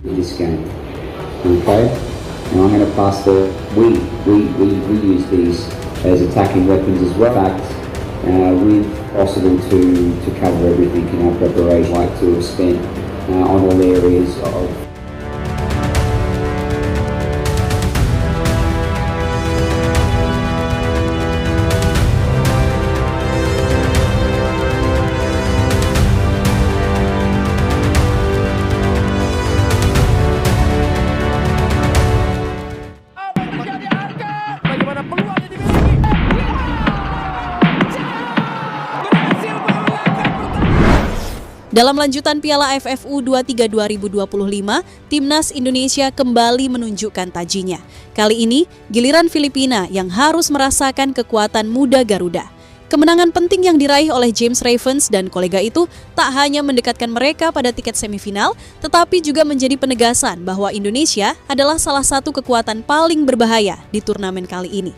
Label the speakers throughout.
Speaker 1: this game. Okay? Now I'm going to pass we use these as attacking weapons as well. In fact, we've possible to cover everything in our preparation, like to have spent on all areas of.
Speaker 2: Dalam lanjutan Piala AFF U23 2025, Timnas Indonesia kembali menunjukkan tajinya. Kali ini, giliran Filipina yang harus merasakan kekuatan muda Garuda. Kemenangan penting yang diraih oleh James Ravens dan kolega itu tak hanya mendekatkan mereka pada tiket semifinal, tetapi juga menjadi penegasan bahwa Indonesia adalah salah satu kekuatan paling berbahaya di turnamen kali ini.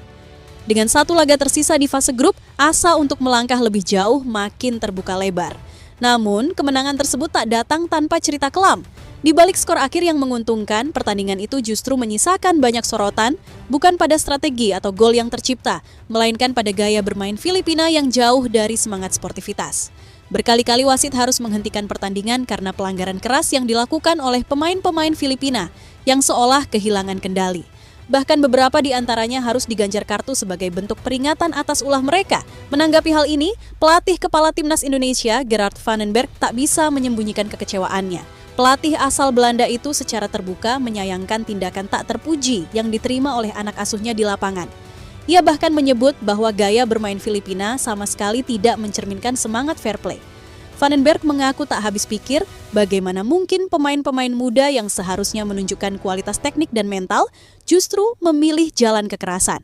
Speaker 2: Dengan satu laga tersisa di fase grup, asa untuk melangkah lebih jauh makin terbuka lebar. Namun, kemenangan tersebut tak datang tanpa cerita kelam. Di balik skor akhir yang menguntungkan, pertandingan itu justru menyisakan banyak sorotan, bukan pada strategi atau gol yang tercipta, melainkan pada gaya bermain Filipina yang jauh dari semangat sportivitas. Berkali-kali wasit harus menghentikan pertandingan karena pelanggaran keras yang dilakukan oleh pemain-pemain Filipina yang seolah kehilangan kendali. Bahkan beberapa di antaranya harus diganjar kartu sebagai bentuk peringatan atas ulah mereka. Menanggapi hal ini, pelatih kepala Timnas Indonesia, Gerard van den Berg, tak bisa menyembunyikan kekecewaannya. Pelatih asal Belanda itu secara terbuka menyayangkan tindakan tak terpuji yang diterima oleh anak asuhnya di lapangan. Ia bahkan menyebut bahwa gaya bermain Filipina sama sekali tidak mencerminkan semangat fair play. Van den Berg mengaku tak habis pikir bagaimana mungkin pemain-pemain muda yang seharusnya menunjukkan kualitas teknik dan mental justru memilih jalan kekerasan.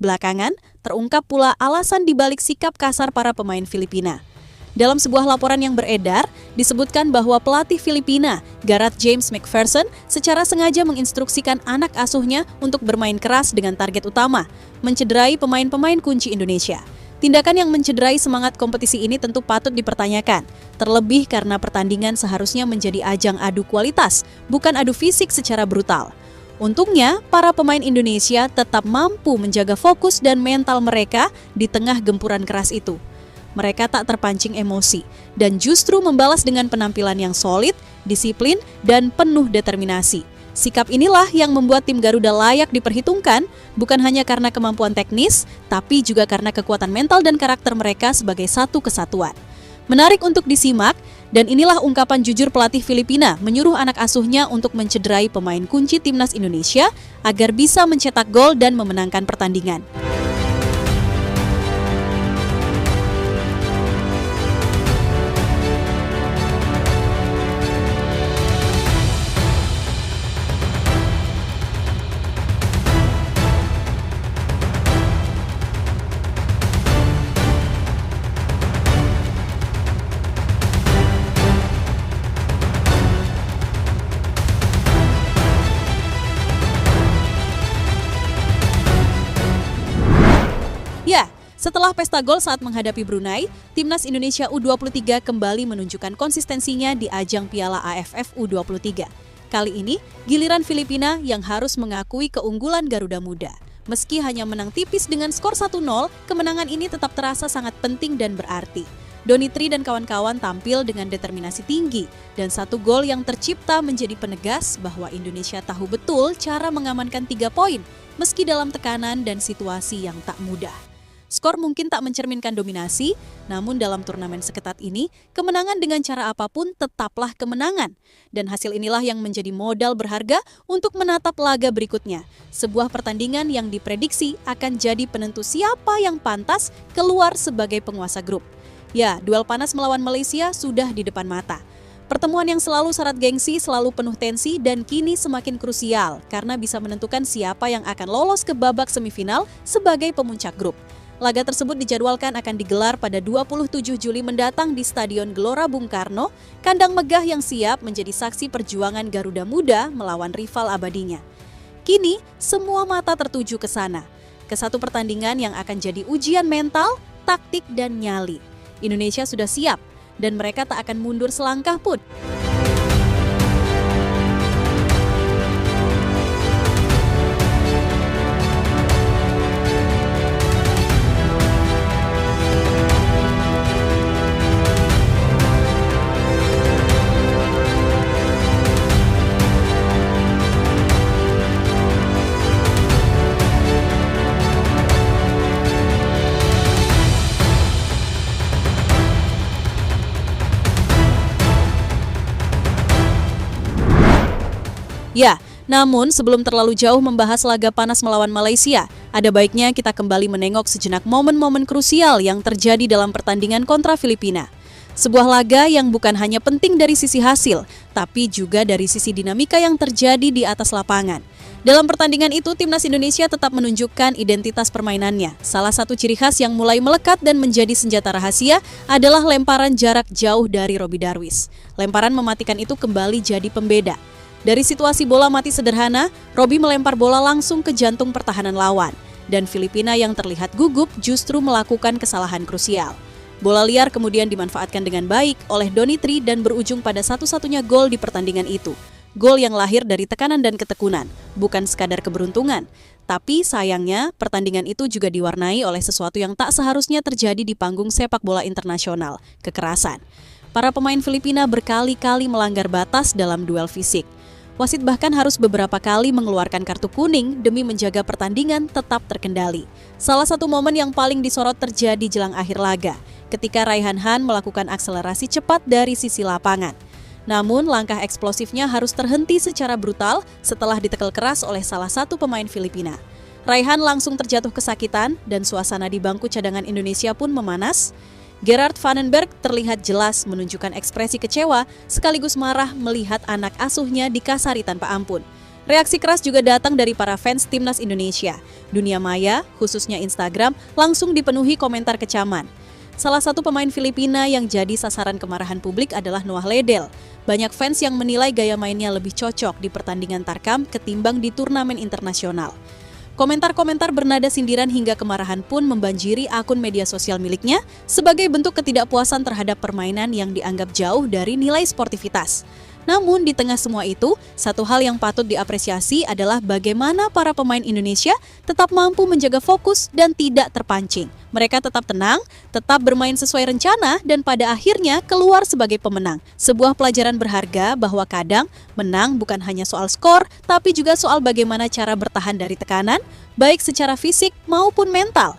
Speaker 2: Belakangan, terungkap pula alasan dibalik sikap kasar para pemain Filipina. Dalam sebuah laporan yang beredar, disebutkan bahwa pelatih Filipina, Gareth James McPherson, secara sengaja menginstruksikan anak asuhnya untuk bermain keras dengan target utama, mencederai pemain-pemain kunci Indonesia. Tindakan yang mencederai semangat kompetisi ini tentu patut dipertanyakan, terlebih karena pertandingan seharusnya menjadi ajang adu kualitas, bukan adu fisik secara brutal. Untungnya, para pemain Indonesia tetap mampu menjaga fokus dan mental mereka di tengah gempuran keras itu. Mereka tak terpancing emosi, dan justru membalas dengan penampilan yang solid, disiplin, dan penuh determinasi. Sikap inilah yang membuat tim Garuda layak diperhitungkan, bukan hanya karena kemampuan teknis, tapi juga karena kekuatan mental dan karakter mereka sebagai satu kesatuan. Menarik untuk disimak, dan inilah ungkapan jujur pelatih Filipina menyuruh anak asuhnya untuk mencederai pemain kunci Timnas Indonesia agar bisa mencetak gol dan memenangkan pertandingan. Ya, setelah pesta gol saat menghadapi Brunei, Timnas Indonesia U23 kembali menunjukkan konsistensinya di ajang Piala AFF U23. Kali ini, giliran Filipina yang harus mengakui keunggulan Garuda Muda. Meski hanya menang tipis dengan skor 1-0, kemenangan ini tetap terasa sangat penting dan berarti. Donitri dan kawan-kawan tampil dengan determinasi tinggi, dan satu gol yang tercipta menjadi penegas bahwa Indonesia tahu betul cara mengamankan 3 poin, meski dalam tekanan dan situasi yang tak mudah. Skor mungkin tak mencerminkan dominasi, namun dalam turnamen seketat ini, kemenangan dengan cara apapun tetaplah kemenangan. Dan hasil inilah yang menjadi modal berharga untuk menatap laga berikutnya. Sebuah pertandingan yang diprediksi akan jadi penentu siapa yang pantas keluar sebagai penguasa grup. Ya, duel panas melawan Malaysia sudah di depan mata. Pertemuan yang selalu syarat gengsi, selalu penuh tensi, dan kini semakin krusial karena bisa menentukan siapa yang akan lolos ke babak semifinal sebagai pemuncak grup. Laga tersebut dijadwalkan akan digelar pada 27 Juli mendatang di Stadion Gelora Bung Karno, kandang megah yang siap menjadi saksi perjuangan Garuda Muda melawan rival abadinya. Kini, semua mata tertuju ke sana, ke satu pertandingan yang akan jadi ujian mental, taktik, dan nyali. Indonesia sudah siap, dan mereka tak akan mundur selangkah pun. Ya, namun sebelum terlalu jauh membahas laga panas melawan Malaysia, ada baiknya kita kembali menengok sejenak momen-momen krusial yang terjadi dalam pertandingan kontra Filipina. Sebuah laga yang bukan hanya penting dari sisi hasil, tapi juga dari sisi dinamika yang terjadi di atas lapangan. Dalam pertandingan itu, timnas Indonesia tetap menunjukkan identitas permainannya. Salah satu ciri khas yang mulai melekat dan menjadi senjata rahasia adalah lemparan jarak jauh dari Robby Darwish. Lemparan mematikan itu kembali jadi pembeda. Dari situasi bola mati sederhana, Robby melempar bola langsung ke jantung pertahanan lawan. Dan Filipina yang terlihat gugup justru melakukan kesalahan krusial. Bola liar kemudian dimanfaatkan dengan baik oleh Donitri dan berujung pada satu-satunya gol di pertandingan itu. Gol yang lahir dari tekanan dan ketekunan, bukan sekadar keberuntungan. Tapi sayangnya, pertandingan itu juga diwarnai oleh sesuatu yang tak seharusnya terjadi di panggung sepak bola internasional, kekerasan. Para pemain Filipina berkali-kali melanggar batas dalam duel fisik. Wasit bahkan harus beberapa kali mengeluarkan kartu kuning demi menjaga pertandingan tetap terkendali. Salah satu momen yang paling disorot terjadi jelang akhir laga, ketika Raihan Han melakukan akselerasi cepat dari sisi lapangan. Namun, langkah eksplosifnya harus terhenti secara brutal setelah ditekel keras oleh salah satu pemain Filipina. Raihan langsung terjatuh kesakitan dan suasana di bangku cadangan Indonesia pun memanas. Gerard Vandenberg terlihat jelas menunjukkan ekspresi kecewa sekaligus marah melihat anak asuhnya dikasari tanpa ampun. Reaksi keras juga datang dari para fans timnas Indonesia. Dunia maya, khususnya Instagram, langsung dipenuhi komentar kecaman. Salah satu pemain Filipina yang jadi sasaran kemarahan publik adalah Noah Ledel. Banyak fans yang menilai gaya mainnya lebih cocok di pertandingan Tarkam ketimbang di turnamen internasional. Komentar-komentar bernada sindiran hingga kemarahan pun membanjiri akun media sosial miliknya sebagai bentuk ketidakpuasan terhadap permainan yang dianggap jauh dari nilai sportivitas. Namun di tengah semua itu, satu hal yang patut diapresiasi adalah bagaimana para pemain Indonesia tetap mampu menjaga fokus dan tidak terpancing. Mereka tetap tenang, tetap bermain sesuai rencana, dan pada akhirnya keluar sebagai pemenang. Sebuah pelajaran berharga bahwa kadang menang bukan hanya soal skor, tapi juga soal bagaimana cara bertahan dari tekanan, baik secara fisik maupun mental.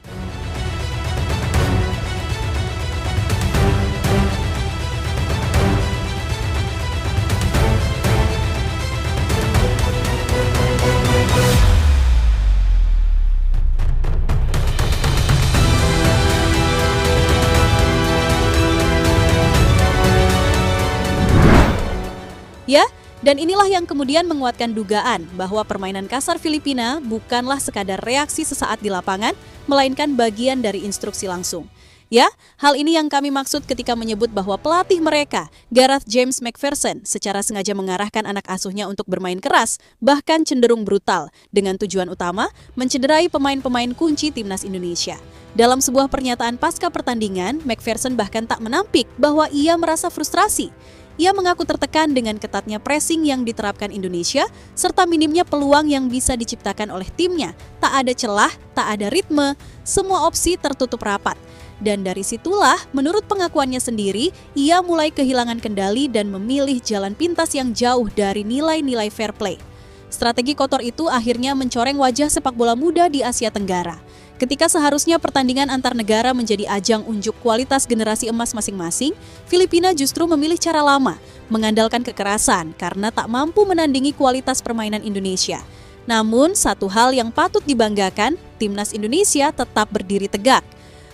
Speaker 2: Ya, dan inilah yang kemudian menguatkan dugaan bahwa permainan kasar Filipina bukanlah sekadar reaksi sesaat di lapangan, melainkan bagian dari instruksi langsung. Ya, hal ini yang kami maksud ketika menyebut bahwa pelatih mereka, Gareth James McPherson, secara sengaja mengarahkan anak asuhnya untuk bermain keras, bahkan cenderung brutal, dengan tujuan utama mencederai pemain-pemain kunci timnas Indonesia. Dalam sebuah pernyataan pasca pertandingan, McPherson bahkan tak menampik bahwa ia merasa frustrasi. Ia mengaku tertekan dengan ketatnya pressing yang diterapkan Indonesia, serta minimnya peluang yang bisa diciptakan oleh timnya. Tak ada celah, tak ada ritme, semua opsi tertutup rapat. Dan dari situlah, menurut pengakuannya sendiri, ia mulai kehilangan kendali dan memilih jalan pintas yang jauh dari nilai-nilai fair play. Strategi kotor itu akhirnya mencoreng wajah sepak bola muda di Asia Tenggara. Ketika seharusnya pertandingan antar negara menjadi ajang unjuk kualitas generasi emas masing-masing, Filipina justru memilih cara lama, mengandalkan kekerasan karena tak mampu menandingi kualitas permainan Indonesia. Namun, satu hal yang patut dibanggakan, timnas Indonesia tetap berdiri tegak.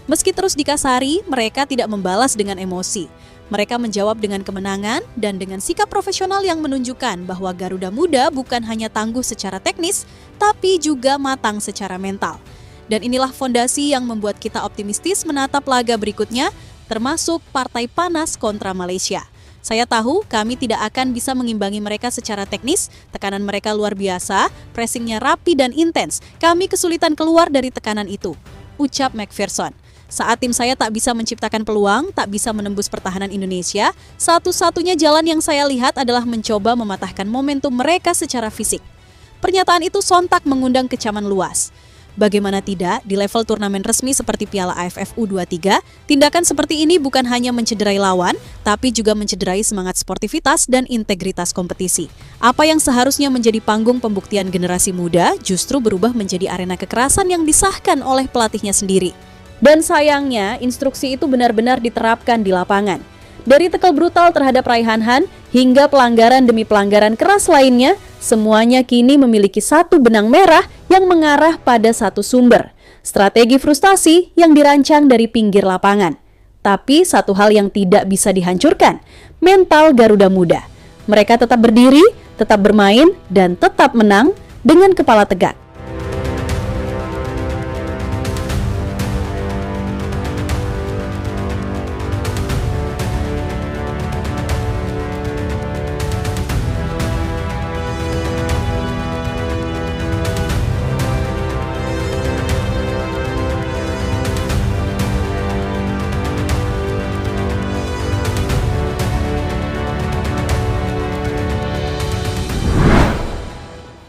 Speaker 2: Meski terus dikasari, mereka tidak membalas dengan emosi. Mereka menjawab dengan kemenangan dan dengan sikap profesional yang menunjukkan bahwa Garuda Muda bukan hanya tangguh secara teknis, tapi juga matang secara mental. Dan inilah fondasi yang membuat kita optimistis menatap laga berikutnya, termasuk partai panas kontra Malaysia. Saya tahu kami tidak akan bisa mengimbangi mereka secara teknis, tekanan mereka luar biasa, pressingnya rapi dan intens. Kami kesulitan keluar dari tekanan itu, ucap McPherson. Saat tim saya tak bisa menciptakan peluang, tak bisa menembus pertahanan Indonesia, satu-satunya jalan yang saya lihat adalah mencoba mematahkan momentum mereka secara fisik. Pernyataan itu sontak mengundang kecaman luas. Bagaimana tidak, di level turnamen resmi seperti Piala AFF U23, tindakan seperti ini bukan hanya mencederai lawan, tapi juga mencederai semangat sportivitas dan integritas kompetisi. Apa yang seharusnya menjadi panggung pembuktian generasi muda justru berubah menjadi arena kekerasan yang disahkan oleh pelatihnya sendiri. Dan sayangnya, instruksi itu benar-benar diterapkan di lapangan. Dari tekel brutal terhadap Raihan Han hingga pelanggaran demi pelanggaran keras lainnya, Semuanya kini memiliki satu benang merah yang mengarah pada satu sumber. Strategi frustasi yang dirancang dari pinggir lapangan. Tapi satu hal yang tidak bisa dihancurkan, mental Garuda Muda. Mereka tetap berdiri, tetap bermain, dan tetap menang dengan kepala tegak.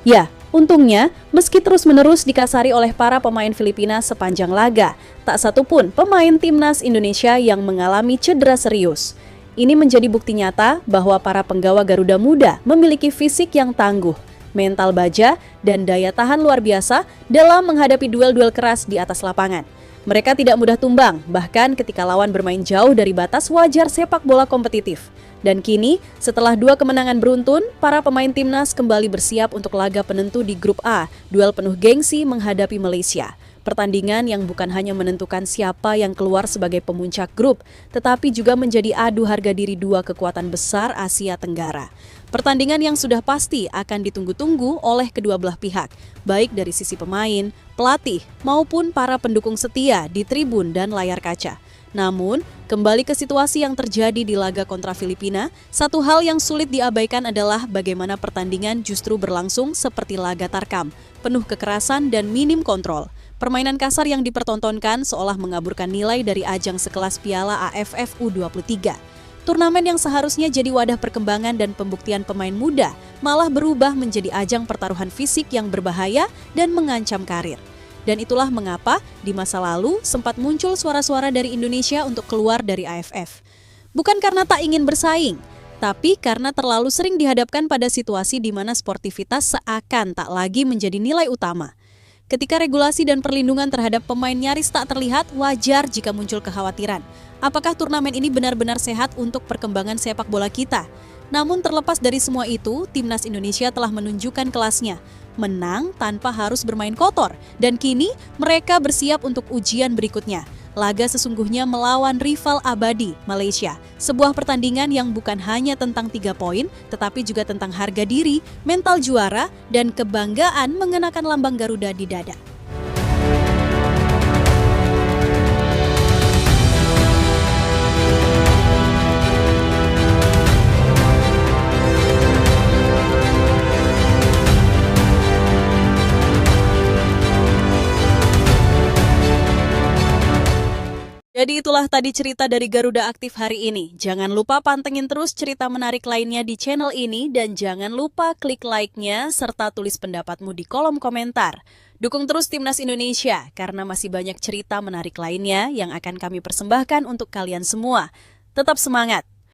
Speaker 2: Ya, untungnya, meski terus-menerus dikasari oleh para pemain Filipina sepanjang laga, tak satupun pemain timnas Indonesia yang mengalami cedera serius. Ini menjadi bukti nyata bahwa para penggawa Garuda Muda memiliki fisik yang tangguh, mental baja, dan daya tahan luar biasa dalam menghadapi duel-duel keras di atas lapangan. Mereka tidak mudah tumbang, bahkan ketika lawan bermain jauh dari batas wajar sepak bola kompetitif. Dan kini, setelah 2 kemenangan beruntun, para pemain timnas kembali bersiap untuk laga penentu di Grup A, duel penuh gengsi menghadapi Malaysia. Pertandingan yang bukan hanya menentukan siapa yang keluar sebagai pemuncak grup, tetapi juga menjadi adu harga diri 2 kekuatan besar Asia Tenggara. Pertandingan yang sudah pasti akan ditunggu-tunggu oleh kedua belah pihak, baik dari sisi pemain, pelatih, maupun para pendukung setia di tribun dan layar kaca. Namun, kembali ke situasi yang terjadi di laga kontra Filipina, satu hal yang sulit diabaikan adalah bagaimana pertandingan justru berlangsung seperti laga tarkam, penuh kekerasan dan minim kontrol. Permainan kasar yang dipertontonkan seolah mengaburkan nilai dari ajang sekelas Piala AFF U23. Turnamen yang seharusnya jadi wadah perkembangan dan pembuktian pemain muda malah berubah menjadi ajang pertaruhan fisik yang berbahaya dan mengancam karir. Dan itulah mengapa di masa lalu sempat muncul suara-suara dari Indonesia untuk keluar dari AFF. Bukan karena tak ingin bersaing, tapi karena terlalu sering dihadapkan pada situasi di mana sportivitas seakan tak lagi menjadi nilai utama. Ketika regulasi dan perlindungan terhadap pemain nyaris tak terlihat, wajar jika muncul kekhawatiran. Apakah turnamen ini benar-benar sehat untuk perkembangan sepak bola kita? Namun terlepas dari semua itu, timnas Indonesia telah menunjukkan kelasnya. Menang tanpa harus bermain kotor, dan kini mereka bersiap untuk ujian berikutnya. Laga sesungguhnya melawan rival abadi, Malaysia. Sebuah pertandingan yang bukan hanya tentang 3 poin, tetapi juga tentang harga diri, mental juara, dan kebanggaan mengenakan lambang Garuda di dada. Jadi itulah tadi cerita dari Garuda Aktif hari ini. Jangan lupa pantengin terus cerita menarik lainnya di channel ini dan jangan lupa klik like-nya serta tulis pendapatmu di kolom komentar. Dukung terus Timnas Indonesia karena masih banyak cerita menarik lainnya yang akan kami persembahkan untuk kalian semua. Tetap semangat!